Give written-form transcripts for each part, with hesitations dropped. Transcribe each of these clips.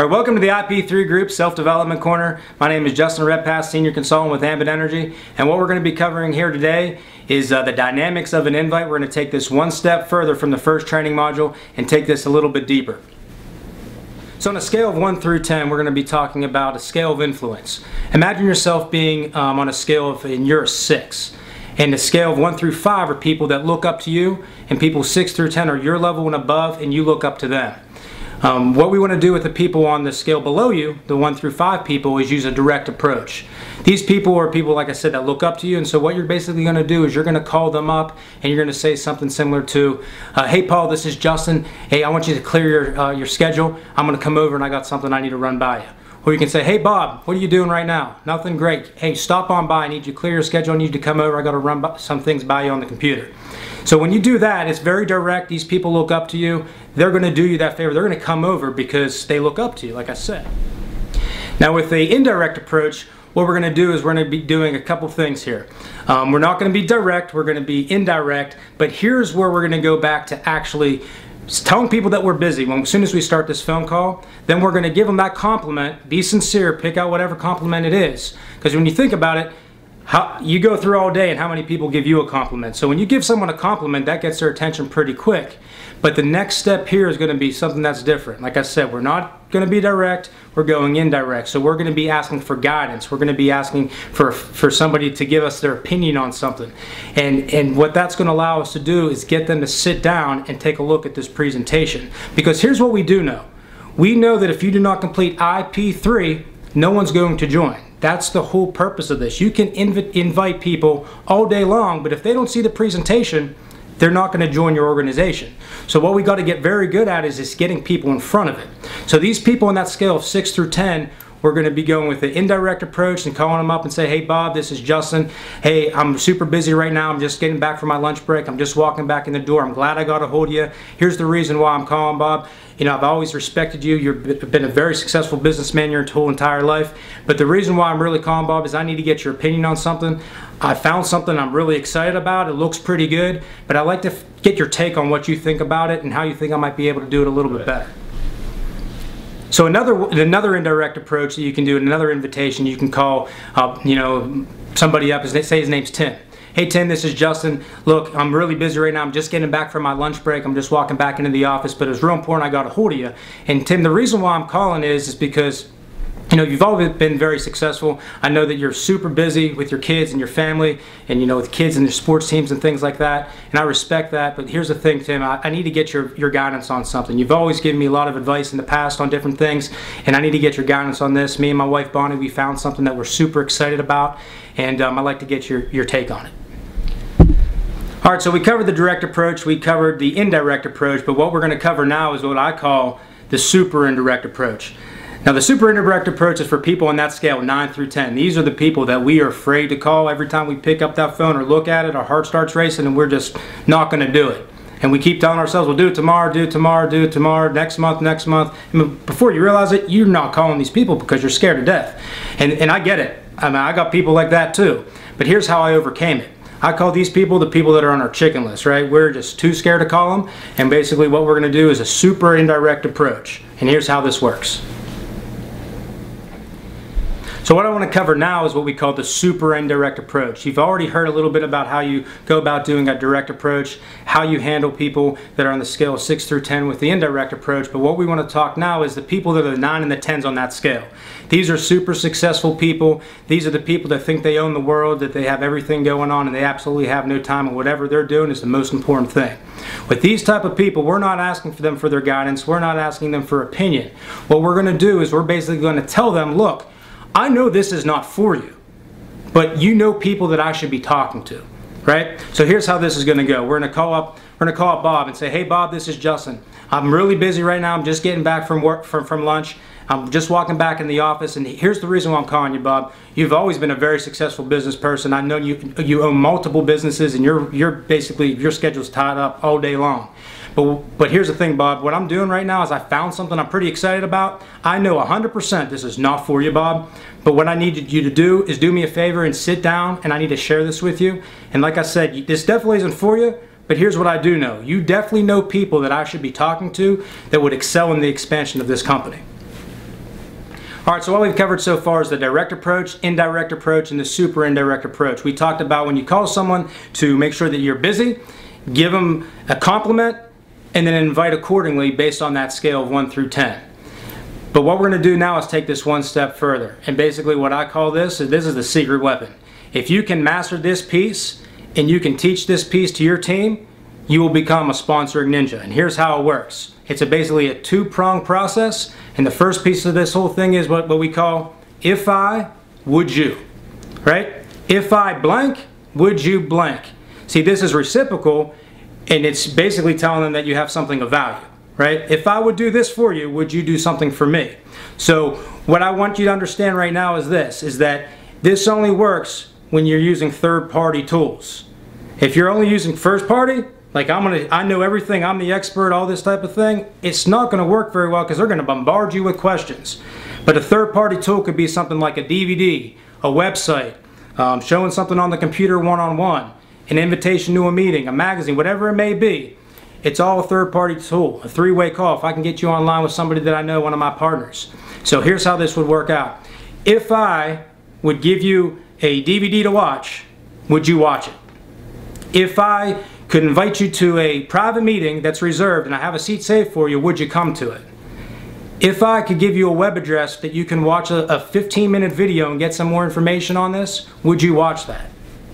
All right, welcome to the IP3 Group Self-Development Corner. My name is Justin Redpath, Senior Consultant with Ambit Energy, and what we're going to be covering here today is the dynamics of an invite. We're going to take this one step further from the first training module and take this a little bit deeper. So on a scale of 1 through 10, we're going to be talking about a scale of influence. Imagine yourself being on a scale of, and you're a 6. And the scale of 1 through 5 are people that look up to you, and people 6 through 10 are your level and above, and you look up to them. What we want to do with the people on the scale below you, the 1 through 5 people, is use a direct approach. These people are people, like I said, that look up to you, and so what you're basically going to do is you're going to call them up and you're going to say something similar to, hey Paul, this is Justin. Hey, I want you to clear your schedule. I'm going to come over and I got something I need to run by you. Or you can say, hey Bob, what are you doing right now? Nothing, great. Hey, stop on by. I need you to clear your schedule. I need you to come over. I got to run some things by you on the computer. So when you do that, it's very direct. These people look up to you. They're going to do you that favor. They're going to come over because they look up to you, like I said. Now with the indirect approach, what we're going to do is we're going to be doing a couple things here. We're not going to be direct. We're going to be indirect. But here's where we're going to go back to actually telling people that we're busy. As soon as we start this phone call, then we're going to give them that compliment. Be sincere. Pick out whatever compliment it is. Because when you think about it, you go through all day and how many people give you a compliment. So when you give someone a compliment, that gets their attention pretty quick. But the next step here is going to be something that's different. Like I said, we're not going to be direct, we're going indirect. So we're going to be asking for guidance. We're going to be asking for somebody to give us their opinion on something. And what that's going to allow us to do is get them to sit down and take a look at this presentation. Because here's what we do know. We know that if you do not complete IP3, no one's going to join. That's the whole purpose of this. You can invite people all day long, but if they don't see the presentation, they're not going to join your organization. So what we got to get very good at is just getting people in front of it. So these people on that scale of 6 through 10, we're going to be going with the indirect approach and calling them up and say, hey Bob, this is Justin. Hey, I'm super busy right now. I'm just getting back from my lunch break. I'm just walking back in the door. I'm glad I got a hold of you. Here's the reason why I'm calling, Bob. You know, I've always respected you. You've been a very successful businessman your whole entire life. But the reason why I'm really calling, Bob, is I need to get your opinion on something. I found something I'm really excited about. It looks pretty good. But I'd like to get your take on what you think about it and how you think I might be able to do it a little bit better. So another indirect approach that you can do, another invitation, you can call you know, somebody up, say his name's Tim. Hey Tim, this is Justin. Look, I'm really busy right now. I'm just getting back from my lunch break. I'm just walking back into the office, but it was real important I got a hold of you. And Tim, the reason why I'm calling is because, you know, you've always been very successful. I know that you're super busy with your kids and your family and, you know, with kids and your sports teams and things like that. And I respect that. But here's the thing, Tim. I need to get your guidance on something. You've always given me a lot of advice in the past on different things, and I need to get your guidance on this. Me and my wife, Bonnie, we found something that we're super excited about, and I'd like to get your take on it. All right, so we covered the direct approach. We covered the indirect approach. But what we're going to cover now is what I call the super indirect approach. Now the super indirect approach is for people on that scale 9 through 10. These are the people that we are afraid to call. Every time we pick up that phone or look at it, our heart starts racing and we're just not going to do it. And we keep telling ourselves, we'll do it tomorrow, do it tomorrow, do it tomorrow, next month, next month. And before you realize it, you're not calling these people because you're scared to death. And I get it. I mean, I got people like that too. But here's how I overcame it. I call these people the people that are on our chicken list, right? We're just too scared to call them. And basically what we're going to do is a super indirect approach. And here's how this works. So what I want to cover now is what we call the super indirect approach. You've already heard a little bit about how you go about doing a direct approach, how you handle people that are on the scale of 6 through 10 with the indirect approach. But what we want to talk now is the people that are the 9 and the 10s on that scale. These are super successful people. These are the people that think they own the world, that they have everything going on, and they absolutely have no time, and whatever they're doing is the most important thing. With these type of people, we're not asking for them for their guidance. We're not asking them for opinion. What we're going to do is we're basically going to tell them, look, I know this is not for you, but you know people that I should be talking to, right? So here's how this is going to go. We're going to call up Bob and say, hey Bob, this is Justin. I'm really busy right now. I'm just getting back from work, from lunch. I'm just walking back in the office, and here's the reason why I'm calling you, Bob. You've always been a very successful business person. I know you own multiple businesses, and you're basically, your schedule's tied up all day long. But here's the thing, Bob. What I'm doing right now is I found something I'm pretty excited about. I know 100% this is not for you, Bob. But what I need you to do is do me a favor and sit down, and I need to share this with you. And like I said, this definitely isn't for you, but here's what I do know. You definitely know people that I should be talking to that would excel in the expansion of this company. All right, so what we've covered so far is the direct approach, indirect approach, and the super indirect approach. We talked about when you call someone to make sure that you're busy, give them a compliment, and then invite accordingly based on that scale of 1 through 10. But what we're going to do now is take this one step further. And basically what I call this is the secret weapon. If you can master this piece and you can teach this piece to your team, you will become a sponsoring ninja. And here's how it works. It's basically a two-pronged process. And the first piece of this whole thing is what we call, if I, would you, right? If I blank, would you blank? See, this is reciprocal, and it's basically telling them that you have something of value, right? If I would do this for you, would you do something for me? So what I want you to understand right now is that this only works when you're using third-party tools. If you're only using first-party, like I know everything, I'm the expert, all this type of thing, it's not going to work very well because they're going to bombard you with questions. But a third-party tool could be something like a DVD, a website, showing something on the computer one-on-one, an invitation to a meeting, a magazine, whatever it may be. It's all a third-party tool, a three-way call. If I can get you online with somebody that I know, one of my partners. So here's how this would work out. If I would give you a DVD to watch, would you watch it? If I could invite you to a private meeting that's reserved and I have a seat saved for you, would you come to it? If I could give you a web address that you can watch a 15-minute video and get some more information on this, would you watch that?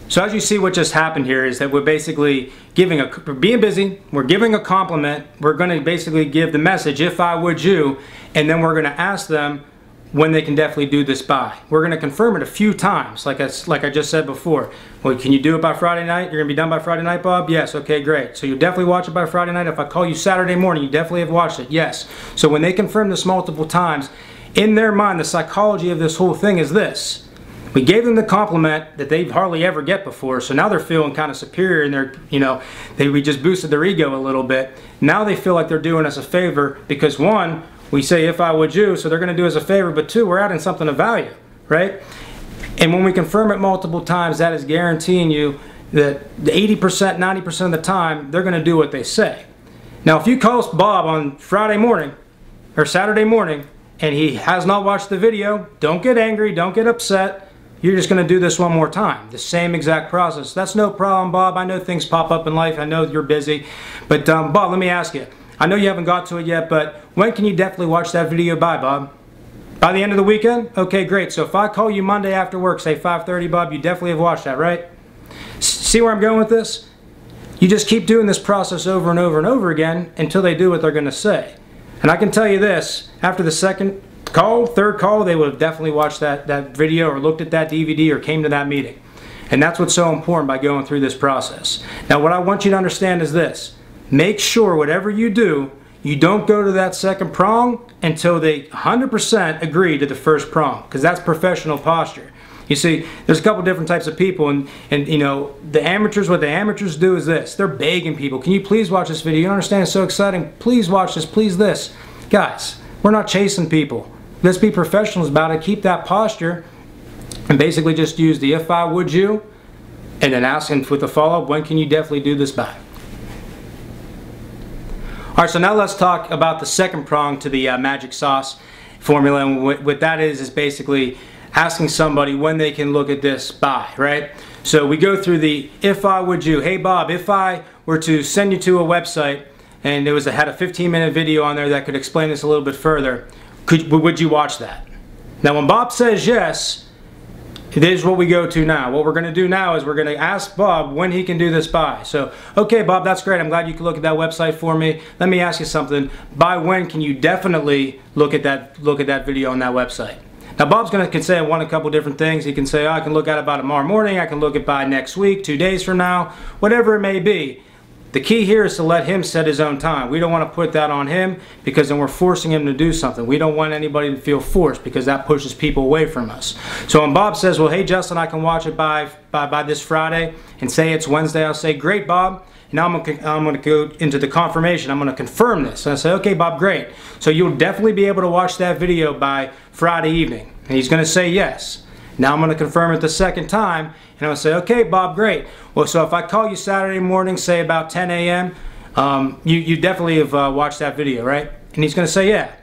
So as you see, what just happened here is that we're basically we're being busy, we're giving a compliment, we're going to basically give the message, if I would you, and then we're going to ask them when they can definitely do this by. We're going to confirm it a few times, like I just said before. Well, can you do it by Friday night? You're going to be done by Friday night, Bob? Yes, okay, great. So you'll definitely watch it by Friday night. If I call you Saturday morning, you definitely have watched it? Yes. So when they confirm this multiple times, in their mind, the psychology of this whole thing is this. We gave them the compliment that they hardly ever get before, so now they're feeling kind of superior and we just boosted their ego a little bit. Now they feel like they're doing us a favor because one, we say if I would you, so they're going to do us a favor, but two, we're adding something of value, right? And when we confirm it multiple times, that is guaranteeing you that the 80%, 90% of the time, they're going to do what they say. Now, if you call Bob on Friday morning or Saturday morning and he has not watched the video, don't get angry, don't get upset. You're just going to do this one more time. The same exact process. That's no problem, Bob. I know things pop up in life. I know you're busy. But Bob, let me ask you. I know you haven't got to it yet, but when can you definitely watch that video by, Bob? By the end of the weekend? Okay, great. So if I call you Monday after work, say 5:30, Bob, you definitely have watched that, right? See where I'm going with this? You just keep doing this process over and over and over again until they do what they're going to say. And I can tell you this, after the second call, third call, they would have definitely watched that video or looked at that DVD or came to that meeting. And that's what's so important by going through this process. Now what I want you to understand is this. Make sure whatever you do, you don't go to that second prong until they 100% agree to the first prong, because that's professional posture. You see, there's a couple different types of people, and you know, the amateurs, what the amateurs do is this. They're begging people, can you please watch this video? You don't understand, it's so exciting. Please watch this, please this. Guys, we're not chasing people. Let's be professionals about it, keep that posture, and basically just use the if I would you, and then ask them with the follow-up, when can you definitely do this by? Alright, so now let's talk about the second prong to the magic sauce formula, and what that is basically asking somebody when they can look at this by, right? So we go through the if I would you. Hey Bob, if I were to send you to a website and it had a 15-minute video on there that could explain this a little bit further, would you watch that? Now when Bob says yes, this is what we go to now. What we're going to do now is we're going to ask Bob when he can do this by. So, okay Bob, that's great. I'm glad you can look at that website for me. Let me ask you something. By when can you definitely look at that video on that website? Now Bob's going to say I want a couple different things. He can say, oh, I can look at it by tomorrow morning. I can look at it by next week, 2 days from now, whatever it may be. The key here is to let him set his own time. We don't want to put that on him because then we're forcing him to do something. We don't want anybody to feel forced because that pushes people away from us. So when Bob says, well, hey Justin, I can watch it by this Friday, and say it's Wednesday, I'll say, great Bob. Now I'm going to go into the confirmation. I'm going to confirm this. And I say, okay Bob, great. So you'll definitely be able to watch that video by Friday evening. And he's going to say yes. Now I'm going to confirm it the second time, and I'm going to say, okay Bob, great. Well, so if I call you Saturday morning, say about 10 a.m., you definitely have watched that video, right? And he's going to say yeah.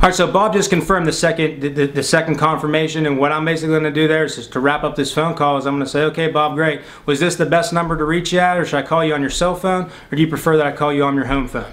All right, so Bob just confirmed the second confirmation, and what I'm basically going to do there is just to wrap up this phone call is I'm going to say, okay, Bob, great. Was this the best number to reach you at, or should I call you on your cell phone, or do you prefer that I call you on your home phone?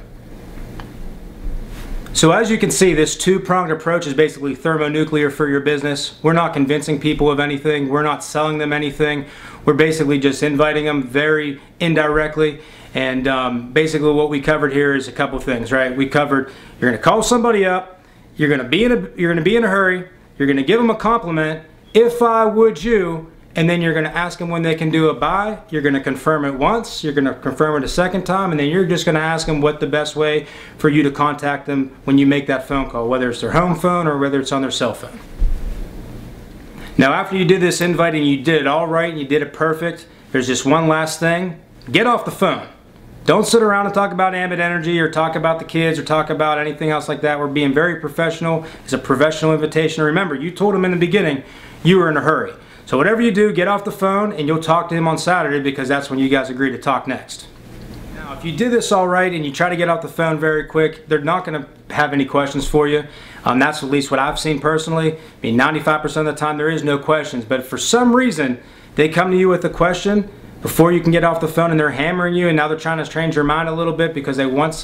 So as you can see, this two-pronged approach is basically thermonuclear for your business. We're not convincing people of anything. We're not selling them anything. We're basically just inviting them very indirectly. And basically what we covered here is a couple things, right? We covered you're going to call somebody up, you're going to be in a hurry, you're going to give them a compliment, if I would you, and then you're going to ask them when they can do a buy. You're going to confirm it once, you're going to confirm it a second time, and then you're just going to ask them what the best way for you to contact them when you make that phone call, whether it's their home phone or whether it's on their cell phone. Now after you did this invite and you did it all right and you did it perfect, there's just one last thing. Get off the phone. Don't sit around and talk about Ambit Energy or talk about the kids or talk about anything else like that. We're being very professional. It's a professional invitation. Remember, you told them in the beginning you were in a hurry. So whatever you do, get off the phone and you'll talk to him on Saturday, because that's when you guys agree to talk next. Now, if you did this all right and you try to get off the phone very quick, they're not going to have any questions for you. That's at least what I've seen personally. I mean, 95% of the time there is no questions, but if for some reason they come to you with a question before you can get off the phone and they're hammering you, and now they're trying to change your mind a little bit because they want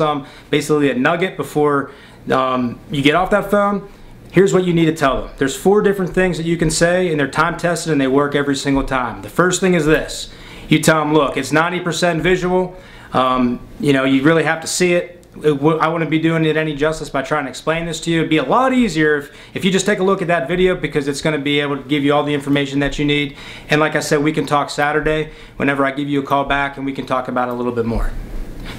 basically a nugget before you get off that phone, here's what you need to tell them. There's 4 different things that you can say, and they're time tested and they work every single time. The first thing is this. You tell them, look, it's 90% visual. You know, you really have to see it. I wouldn't be doing it any justice by trying to explain this to you. It'd be a lot easier if you just take a look at that video, because it's going to be able to give you all the information that you need. And like I said, we can talk Saturday whenever I give you a call back, and we can talk about it a little bit more.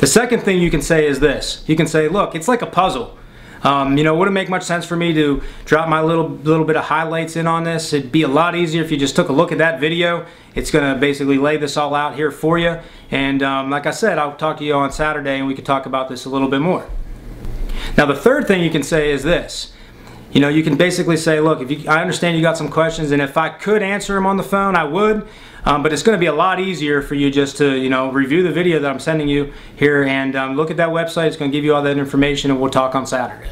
The second thing you can say is this. You can say, look, it's like a puzzle. You know, it wouldn't make much sense for me to drop my little bit of highlights in on this. It'd be a lot easier if you just took a look at that video. It's going to basically lay this all out here for you. And like I said, I'll talk to you on Saturday and we can talk about this a little bit more. Now the third thing you can say is this. You know, you can basically say, look, I understand you got some questions, and if I could answer them on the phone, I would. But it's going to be a lot easier for you just to, you know, review the video that I'm sending you here and look at that website. It's going to give you all that information, and we'll talk on Saturday.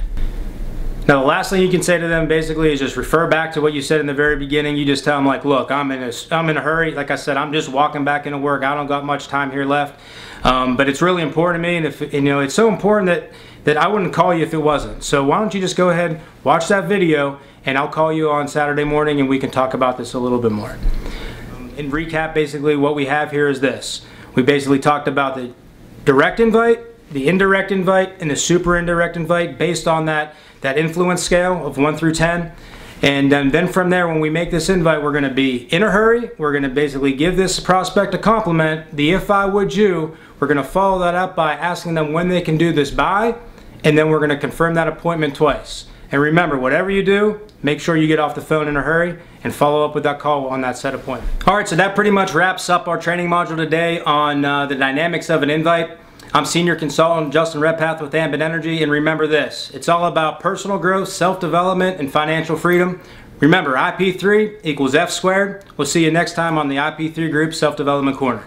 Now the last thing you can say to them basically is just refer back to what you said in the very beginning. You just tell them, like, look, I'm in a hurry. Like I said, I'm just walking back into work. I don't got much time here left. But it's really important to me, and you know, it's so important that I wouldn't call you if it wasn't. So why don't you just go ahead, watch that video, and I'll call you on Saturday morning and we can talk about this a little bit more. In recap, basically what we have here is this. We basically talked about the direct invite, the indirect invite, and the super indirect invite based on that influence scale of 1 through 10. And then from there, when we make this invite, we're going to be in a hurry. We're going to basically give this prospect a compliment, the if I would you. We're going to follow that up by asking them when they can do this buy, and then we're going to confirm that appointment twice. And remember, whatever you do, make sure you get off the phone in a hurry and follow up with that call on that set appointment. Alright, so that pretty much wraps up our training module today on the dynamics of an invite. I'm Senior Consultant Justin Redpath with Ambit Energy, and remember this, it's all about personal growth, self-development, and financial freedom. Remember, IP3 equals F squared. We'll see you next time on the IP3 Group Self-Development Corner.